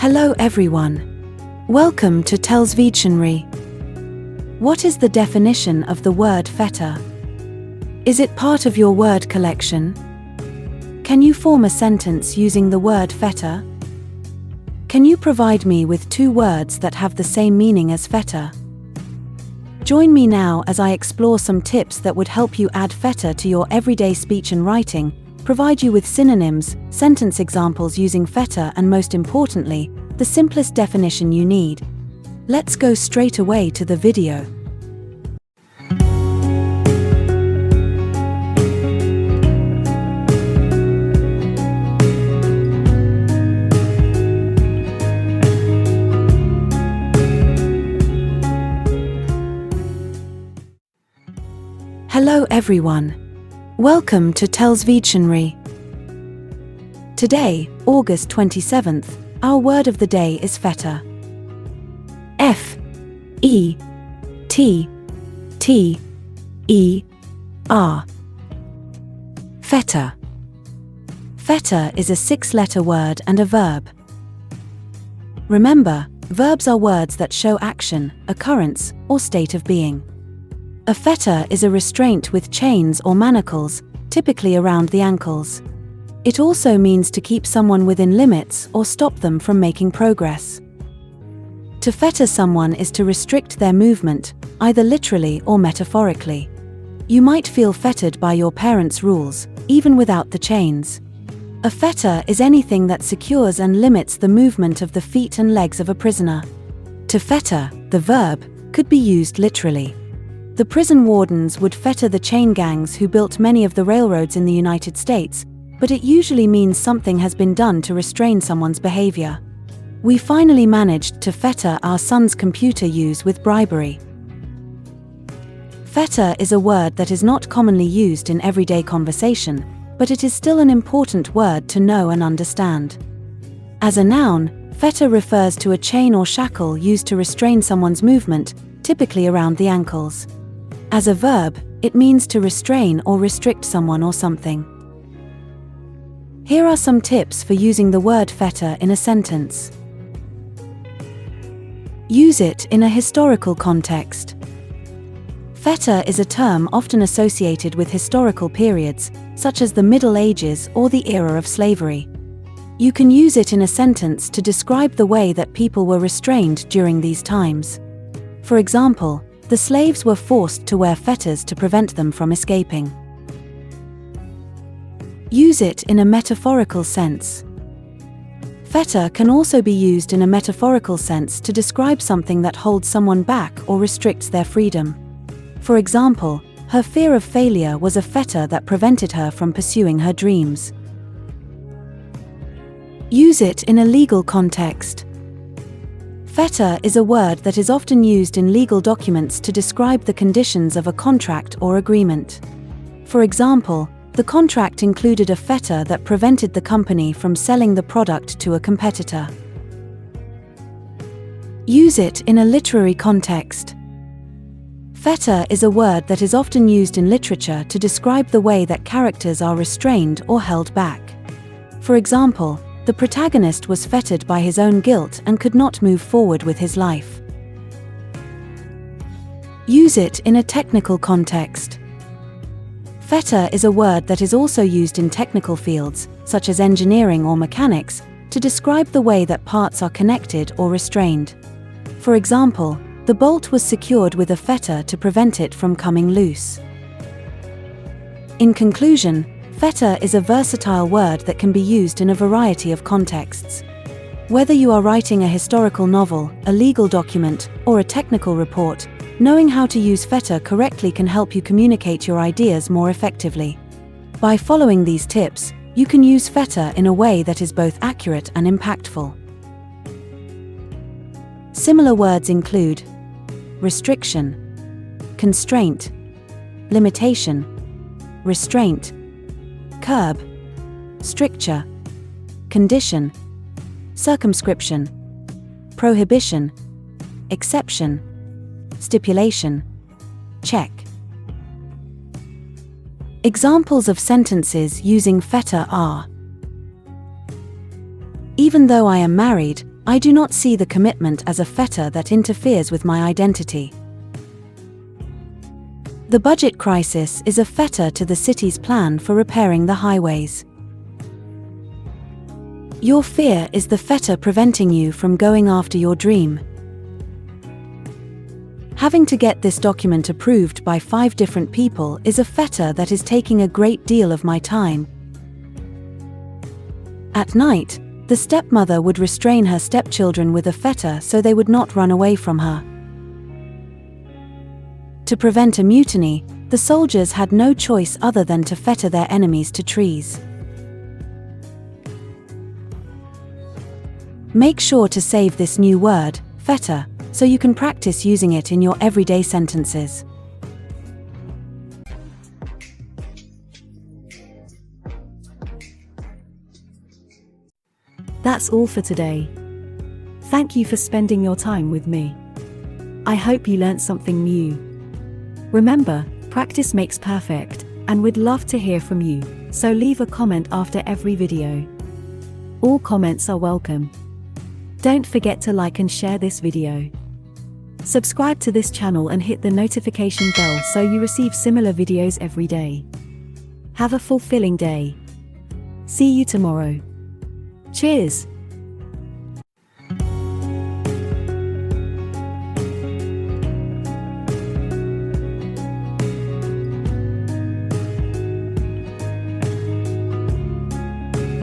Hello everyone. Welcome to TELLS Videtionary. What is the definition of the word fetter? Is it part of your word collection? Can you form a sentence using the word fetter? Can you provide me with two words that have the same meaning as fetter? Join me now as I explore some tips that would help you add fetter to your everyday speech and writing, provide you with synonyms, sentence examples using fetter, and most importantly, the simplest definition you need. Let's go straight away to the video. Hello everyone. Welcome to TELLS Videtionary. Today, August 27th, our word of the day is fetter. F-E-T-T-E-R. Fetter. Fetter is a 6-letter word and a verb. Remember, verbs are words that show action, occurrence, or state of being. A fetter is a restraint with chains or manacles, typically around the ankles. It also means to keep someone within limits or stop them from making progress. To fetter someone is to restrict their movement, either literally or metaphorically. You might feel fettered by your parents' rules, even without the chains. A fetter is anything that secures and limits the movement of the feet and legs of a prisoner. To fetter, the verb, could be used literally. The prison wardens would fetter the chain gangs who built many of the railroads in the United States, but it usually means something has been done to restrain someone's behavior. We finally managed to fetter our son's computer use with bribery. Fetter is a word that is not commonly used in everyday conversation, but it is still an important word to know and understand. As a noun, fetter refers to a chain or shackle used to restrain someone's movement, typically around the ankles. As a verb, it means to restrain or restrict someone or something. Here are some tips for using the word fetter in a sentence. Use it in a historical context. Fetter is a term often associated with historical periods, such as the Middle Ages or the era of slavery. You can use it in a sentence to describe the way that people were restrained during these times. For example, the slaves were forced to wear fetters to prevent them from escaping. Use it in a metaphorical sense. Fetter can also be used in a metaphorical sense to describe something that holds someone back or restricts their freedom. For example, her fear of failure was a fetter that prevented her from pursuing her dreams. Use it in a legal context. Fetter is a word that is often used in legal documents to describe the conditions of a contract or agreement. For example, the contract included a fetter that prevented the company from selling the product to a competitor. Use it in a literary context. Fetter is a word that is often used in literature to describe the way that characters are restrained or held back. For example, the protagonist was fettered by his own guilt and could not move forward with his life. Use it in a technical context. Fetter is a word that is also used in technical fields, such as engineering or mechanics, to describe the way that parts are connected or restrained. For example, the bolt was secured with a fetter to prevent it from coming loose. In conclusion, fetter is a versatile word that can be used in a variety of contexts. Whether you are writing a historical novel, a legal document, or a technical report, knowing how to use fetter correctly can help you communicate your ideas more effectively. By following these tips, you can use fetter in a way that is both accurate and impactful. Similar words include restriction, constraint, limitation, restraint, curb, stricture, condition, circumscription, prohibition, exception, stipulation, check. Examples of sentences using fetter are: even though I am married, I do not see the commitment as a fetter that interferes with my identity. The budget crisis is a fetter to the city's plan for repairing the highways. Your fear is the fetter preventing you from going after your dream. Having to get this document approved by 5 different people is a fetter that is taking a great deal of my time. At night, the stepmother would restrain her stepchildren with a fetter so they would not run away from her. To prevent a mutiny, the soldiers had no choice other than to fetter their enemies to trees. Make sure to save this new word, fetter, so you can practice using it in your everyday sentences. That's all for today. Thank you for spending your time with me. I hope you learned something new. Remember, practice makes perfect, and we'd love to hear from you, so leave a comment after every video. All comments are welcome. Don't forget to like and share this video. Subscribe to this channel and hit the notification bell so you receive similar videos every day. Have a fulfilling day. See you tomorrow. Cheers!